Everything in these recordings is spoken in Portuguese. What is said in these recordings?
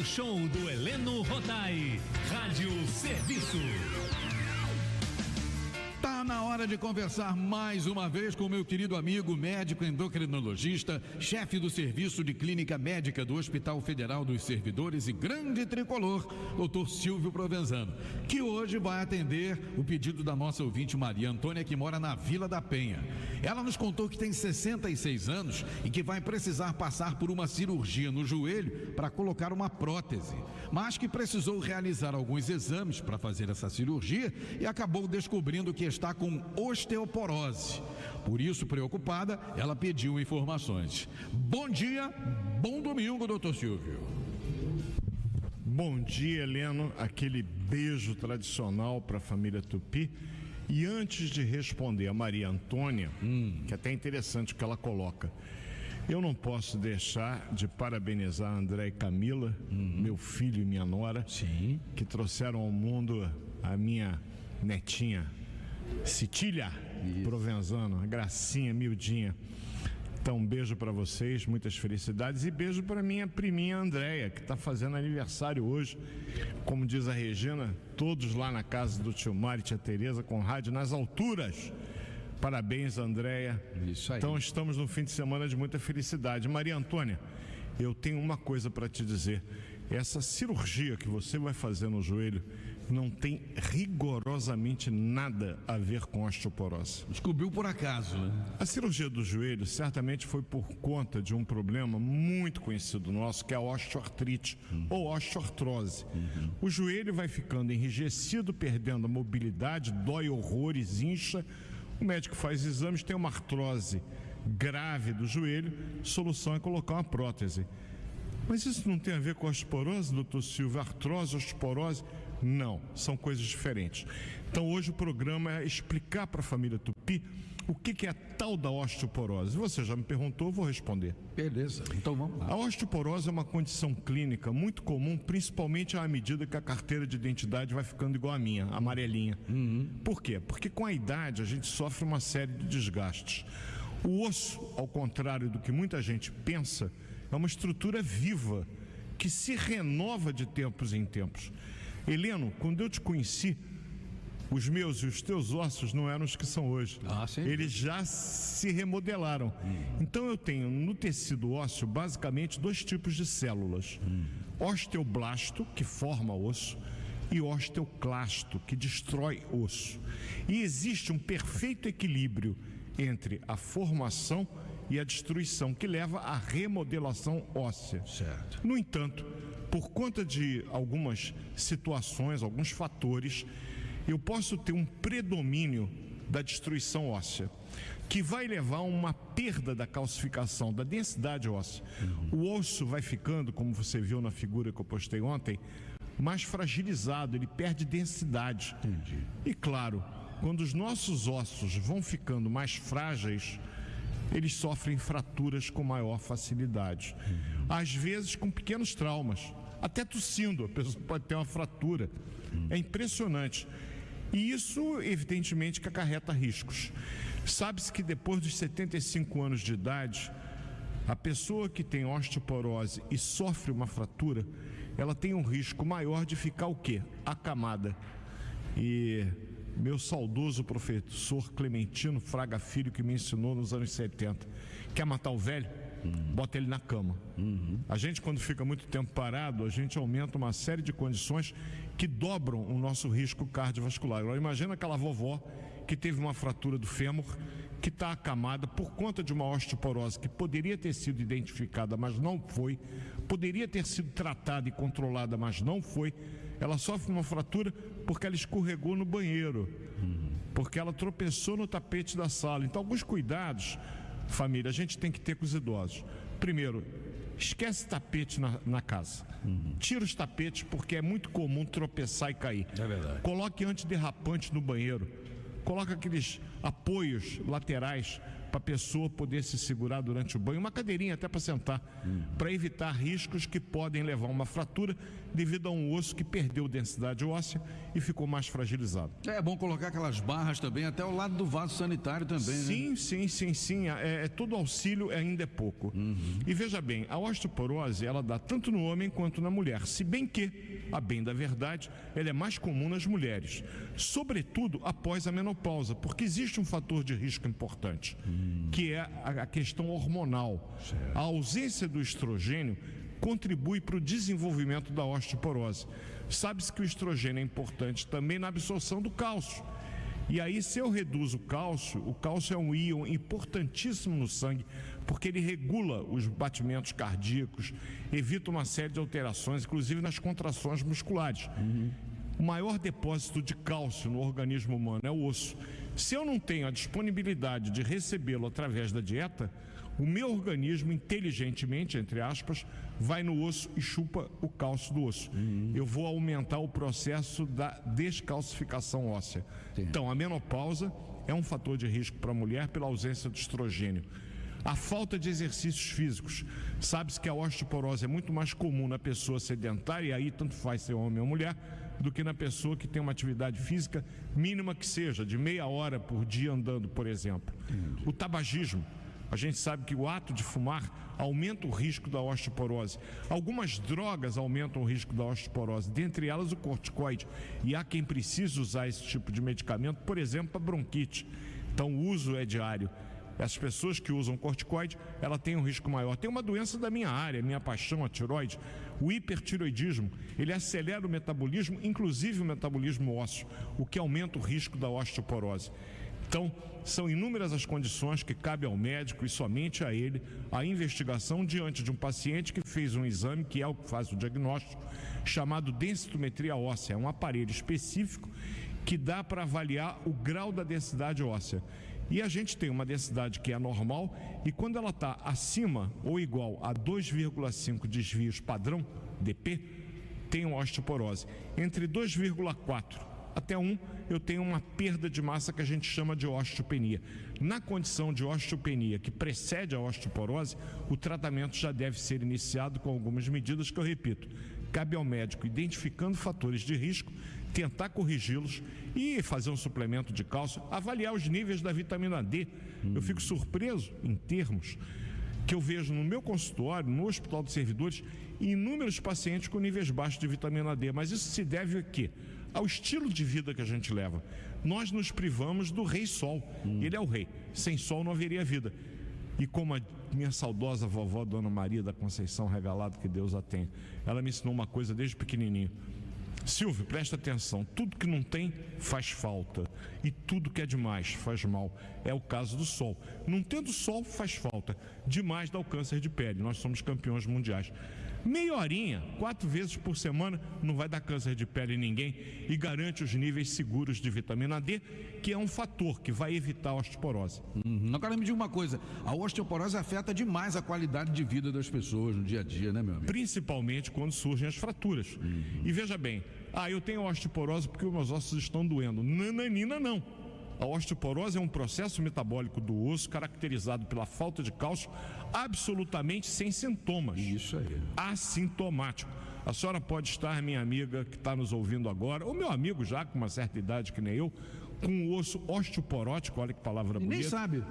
no show do Heleno Rotai. Rádio Serviço. Tá na hora de conversar mais uma vez com meu querido amigo médico endocrinologista, chefe do serviço de clínica médica do Hospital Federal dos Servidores e grande tricolor, Dr. Silvio Provenzano, que hoje vai atender o pedido da nossa ouvinte Maria Antônia, que mora na Vila da Penha. Ela nos contou que tem 66 anos e que vai precisar passar por uma cirurgia no joelho para colocar uma prótese, mas que precisou realizar alguns exames para fazer essa cirurgia e acabou descobrindo que está com osteoporose. Por isso, preocupada, ela pediu informações. Bom dia, bom domingo, doutor Silvio. Bom dia, Heleno. Aquele beijo tradicional para a família Tupi. E antes de responder a Maria Antônia, que é até interessante o que ela coloca, eu não posso deixar de parabenizar a André e Camila, meu filho e minha nora, Sim. que trouxeram ao mundo a minha netinha, Citília Provenzano, a gracinha, miudinha. Então, um beijo para vocês, muitas felicidades, e beijo para minha priminha Andréia, que está fazendo aniversário hoje. Como diz a Regina, todos lá na casa do tio Mário e tia Tereza, com rádio nas alturas. Parabéns, Andréia. Isso aí. Então, estamos num fim de semana de muita felicidade. Maria Antônia, eu tenho uma coisa para te dizer. Essa cirurgia que você vai fazer no joelho não tem rigorosamente nada a ver com osteoporose. Descobriu por acaso, né? A cirurgia do joelho certamente foi por conta de um problema muito conhecido nosso, que é a osteoartrite ou osteoartrose. O joelho vai ficando enrijecido, perdendo a mobilidade, dói horrores, incha. O médico faz exames, tem uma artrose grave do joelho, solução é colocar uma prótese. Mas isso não tem a ver com osteoporose, doutor Silvio? Artrose, osteoporose? Não, são coisas diferentes. Então hoje o programa é explicar para a família Tupi o que é a tal da osteoporose. Você já me perguntou, eu vou responder. Beleza, então vamos lá. A osteoporose é uma condição clínica muito comum, principalmente à medida que a carteira de identidade vai ficando igual a minha, amarelinha. Por quê? Porque com a idade a gente sofre uma série de desgastes. O osso, ao contrário do que muita gente pensa, é uma estrutura viva, que se renova de tempos em tempos. Heleno, quando eu te conheci, os meus e os teus ossos não eram os que são hoje. Sim. Eles já se remodelaram. Então eu tenho no tecido ósseo basicamente dois tipos de células. Osteoblasto, que forma osso, e osteoclasto, que destrói osso. E existe um perfeito equilíbrio entre a formação e a destruição, que leva à remodelação óssea. Certo. No entanto, por conta de algumas situações, alguns fatores, eu posso ter um predomínio da destruição óssea, que vai levar a uma perda da calcificação, da densidade óssea. O osso vai ficando, como você viu na figura que eu postei ontem, mais fragilizado, ele perde densidade. Entendi. E claro, quando os nossos ossos vão ficando mais frágeis, eles sofrem fraturas com maior facilidade. Às vezes com pequenos traumas, até tossindo, a pessoa pode ter uma fratura. É impressionante. E isso, evidentemente, que acarreta riscos. Sabe-se que depois dos 75 anos de idade, a pessoa que tem osteoporose e sofre uma fratura, ela tem um risco maior de ficar o quê? Acamada. E meu saudoso professor Clementino Fraga Filho, que me ensinou nos anos 70, quer matar o velho? Bota ele na cama. A gente, quando fica muito tempo parado, a gente aumenta uma série de condições que dobram o nosso risco cardiovascular. Agora imagina aquela vovó que teve uma fratura do fêmur, que está acamada por conta de uma osteoporose que poderia ter sido identificada, mas não foi, poderia ter sido tratada e controlada, mas não foi. Ela sofre uma fratura porque ela escorregou no banheiro, porque ela tropeçou no tapete da sala. Então, alguns cuidados, família, a gente tem que ter com os idosos. Primeiro, esquece tapete na casa. Tira os tapetes, porque é muito comum tropeçar e cair. É verdade. Coloque antiderrapante no banheiro. Coloca aqueles apoios laterais para a pessoa poder se segurar durante o banho, uma cadeirinha até para sentar, para evitar riscos que podem levar a uma fratura devido a um osso que perdeu densidade óssea e ficou mais fragilizado. É bom colocar aquelas barras também, até ao lado do vaso sanitário também, né? Sim. Todo auxílio ainda é pouco. E veja bem, a osteoporose, ela dá tanto no homem quanto na mulher, se bem que, a bem da verdade, ela é mais comum nas mulheres, sobretudo após a menopausa, porque existe um fator de risco importante, que é a questão hormonal. A ausência do estrogênio contribui para o desenvolvimento da osteoporose. Sabe-se que o estrogênio é importante também na absorção do cálcio. E aí, se eu reduzo o cálcio é um íon importantíssimo no sangue, porque ele regula os batimentos cardíacos, evita uma série de alterações, inclusive nas contrações musculares. O maior depósito de cálcio no organismo humano é o osso. Se eu não tenho a disponibilidade de recebê-lo através da dieta, o meu organismo, inteligentemente, entre aspas, vai no osso e chupa o cálcio do osso. Eu vou aumentar o processo da descalcificação óssea. Então, a menopausa é um fator de risco para a mulher pela ausência de estrogênio. A falta de exercícios físicos. Sabe-se que a osteoporose é muito mais comum na pessoa sedentária, e aí tanto faz ser homem ou mulher, do que na pessoa que tem uma atividade física mínima que seja, de meia hora por dia andando, por exemplo. O tabagismo. A gente sabe que o ato de fumar aumenta o risco da osteoporose. Algumas drogas aumentam o risco da osteoporose, dentre elas o corticoide. E há quem precise usar esse tipo de medicamento, por exemplo, para bronquite. Então o uso é diário. As pessoas que usam corticoide, ela tem um risco maior. Tem uma doença da minha área, minha paixão, a tireoide. O hipertireoidismo, ele acelera o metabolismo, inclusive o metabolismo ósseo, o que aumenta o risco da osteoporose. Então, são inúmeras as condições que cabe ao médico e somente a ele a investigação diante de um paciente que fez um exame, que é o que faz o diagnóstico, chamado densitometria óssea. É um aparelho específico que dá para avaliar o grau da densidade óssea. E a gente tem uma densidade que é normal, e quando ela está acima ou igual a 2,5 desvios padrão, DP, tem osteoporose. Entre 2,4 até 1, eu tenho uma perda de massa que a gente chama de osteopenia. Na condição de osteopenia que precede a osteoporose, o tratamento já deve ser iniciado com algumas medidas que eu repito. Cabe ao médico, identificando fatores de risco, tentar corrigi-los e fazer um suplemento de cálcio, avaliar os níveis da vitamina D. Eu fico surpreso em termos que eu vejo no meu consultório, no Hospital dos Servidores, inúmeros pacientes com níveis baixos de vitamina D. Mas isso se deve a quê? Ao estilo de vida que a gente leva. Nós nos privamos do rei sol. Ele é o rei. Sem sol não haveria vida. E como a minha saudosa vovó Dona Maria da Conceição Regalado, que Deus a tenha, ela me ensinou uma coisa desde pequenininho. Silvio, presta atenção, tudo que não tem faz falta e tudo que é demais faz mal. É o caso do sol. Não tendo sol faz falta. Demais dá o câncer de pele. Nós somos campeões mundiais. Meia horinha, 4 vezes por semana, não vai dar câncer de pele em ninguém e garante os níveis seguros de vitamina D, que é um fator que vai evitar a osteoporose. Agora me diga uma coisa, a osteoporose afeta demais a qualidade de vida das pessoas no dia a dia, né, meu amigo? Principalmente quando surgem as fraturas. E veja bem, eu tenho osteoporose porque os meus ossos estão doendo. Nananina não. A osteoporose é um processo metabólico do osso caracterizado pela falta de cálcio, absolutamente sem sintomas. Isso aí. Assintomático. A senhora pode estar, minha amiga que está nos ouvindo agora, ou meu amigo já com uma certa idade que nem eu, com o osso osteoporótico, olha que palavra bonita. Nem sabe.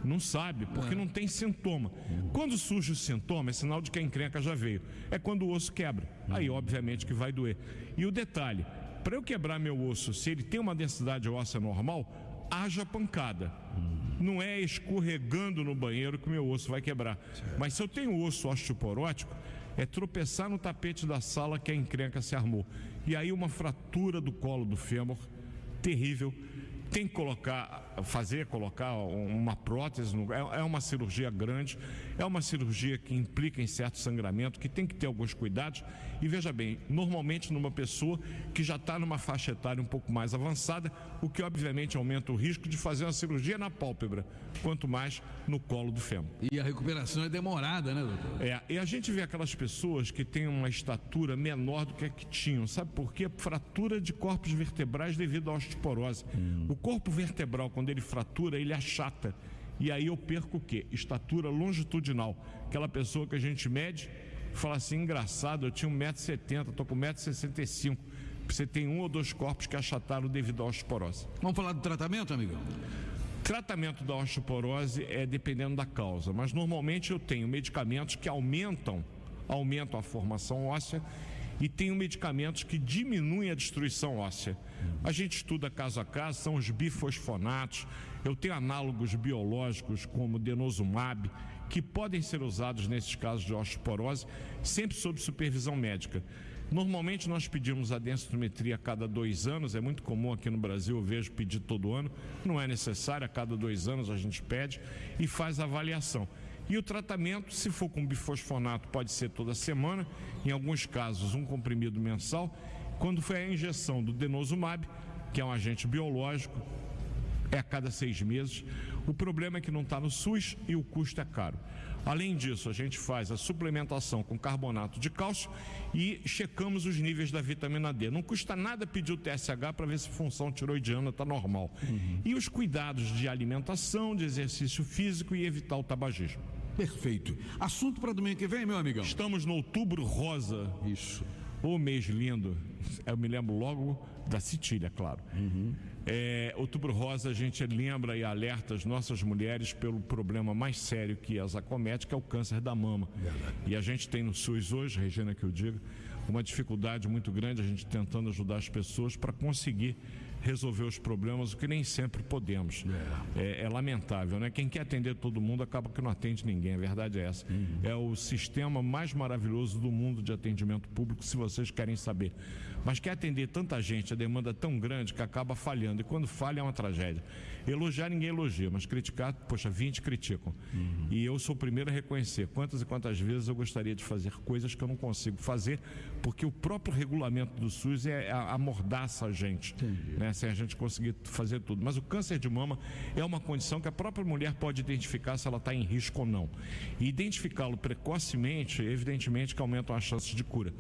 Não sabe, porque não tem sintoma. Quando surge o sintoma, é sinal de que a encrenca já veio. É quando o osso quebra. Aí, obviamente, que vai doer. E o detalhe, para eu quebrar meu osso, se ele tem uma densidade óssea normal, haja pancada. Não é escorregando no banheiro que o meu osso vai quebrar. Mas se eu tenho osso osteoporótico, é tropeçar no tapete da sala que a encrenca se armou. E aí uma fratura do colo do fêmur, terrível. Tem que colocar uma prótese, é uma cirurgia grande, é uma cirurgia que implica em certo sangramento, que tem que ter alguns cuidados. E veja bem, normalmente numa pessoa que já está numa faixa etária um pouco mais avançada, o que obviamente aumenta o risco de fazer uma cirurgia na pálpebra, quanto mais no colo do fêmur. E a recuperação é demorada, né, doutor? E a gente vê aquelas pessoas que têm uma estatura menor do que a que tinham, sabe por quê? Fratura de corpos vertebrais devido à osteoporose. O corpo vertebral, quando ele fratura, ele achata. E aí eu perco o quê? Estatura longitudinal. Aquela pessoa que a gente mede, fala assim, engraçado, eu tinha 1,70 m, estou com 1,65 m. Você tem 1 ou 2 corpos que achataram devido à osteoporose. Vamos falar do tratamento, amigão? Tratamento da osteoporose é dependendo da causa, mas normalmente eu tenho medicamentos que aumentam a formação óssea e tenho medicamentos que diminuem a destruição óssea. A gente estuda caso a caso, são os bifosfonatos, eu tenho análogos biológicos como o denosumab, que podem ser usados nesses casos de osteoporose, sempre sob supervisão médica. Normalmente nós pedimos a densitometria a cada 2 anos, é muito comum aqui no Brasil, eu vejo pedir todo ano, não é necessário, a cada 2 anos a gente pede e faz a avaliação. E o tratamento, se for com bifosfonato, pode ser toda semana, em alguns casos um comprimido mensal. Quando foi a injeção do denosumab, que é um agente biológico, é a cada 6 meses. O problema é que não está no SUS e o custo é caro. Além disso, a gente faz a suplementação com carbonato de cálcio e checamos os níveis da vitamina D. Não custa nada pedir o TSH para ver se a função tiroidiana está normal. E os cuidados de alimentação, de exercício físico e evitar o tabagismo. Perfeito. Assunto para domingo que vem, meu amigão? Estamos no Outubro Rosa. Isso. O mês lindo. Eu me lembro logo da Citília, claro. Outubro Rosa, a gente lembra e alerta as nossas mulheres pelo problema mais sério que as acomete, que é o câncer da mama. Verdade. E a gente tem no SUS hoje, Regina, que eu digo, uma dificuldade muito grande, a gente tentando ajudar as pessoas para conseguir resolver os problemas, o que nem sempre podemos. É lamentável, né? Quem quer atender todo mundo acaba que não atende ninguém, a verdade é essa. É o sistema mais maravilhoso do mundo de atendimento público, se vocês querem saber. Mas quer atender tanta gente, a demanda é tão grande que acaba falhando, e quando falha é uma tragédia. Elogiar ninguém elogia, mas criticar, poxa, 20 criticam. E eu sou o primeiro a reconhecer quantas e quantas vezes eu gostaria de fazer coisas que eu não consigo fazer, porque o próprio regulamento do SUS amordaça a gente, né? Sem a gente conseguir fazer tudo. Mas o câncer de mama é uma condição que a própria mulher pode identificar se ela está em risco ou não. E identificá-lo precocemente, evidentemente que aumentam as chances de cura.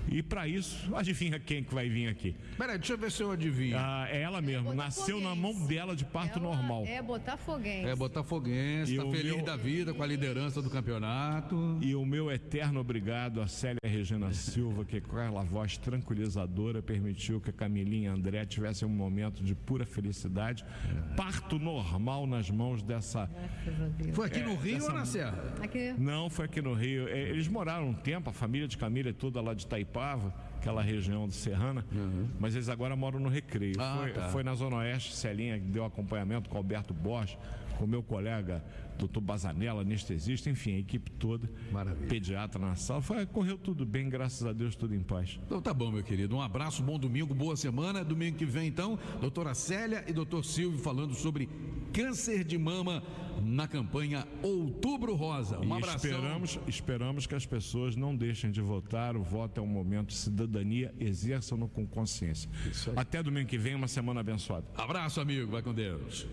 E para isso, adivinha quem que vai vir aqui? Peraí, deixa eu ver se eu adivinho. É ela mesmo, nasceu na mão dela de parto normal. É botafoguense. É botafoguense, está feliz da vida com a liderança do campeonato. E o meu eterno obrigado a Célia Regina Silva, que com aquela voz tranquilizadora permitiu que a Camilinha e a André tivessem um momento de pura felicidade. Parto normal nas mãos dessa... Foi aqui no Rio ou na Serra? Aqui. Não, foi aqui no Rio. Eles moraram um tempo, a família de Camila é toda lá de Itaipava, aquela região de Serrana, mas eles agora moram no Recreio. Foi na Zona Oeste, Celinha que deu acompanhamento com Alberto Borges, com o meu colega Dr. Bazanella, anestesista, enfim, a equipe toda, pediatra na sala. Correu tudo bem, graças a Deus, tudo em paz. Então tá bom, meu querido. Um abraço, bom domingo, boa semana. Domingo que vem, então, doutora Célia e doutor Silvio falando sobre câncer de mama na campanha Outubro Rosa. Um abraço. Esperamos que as pessoas não deixem de votar. O voto é um momento de cidadania, exerçam-no com consciência. Até domingo que vem, uma semana abençoada. Abraço, amigo. Vai com Deus.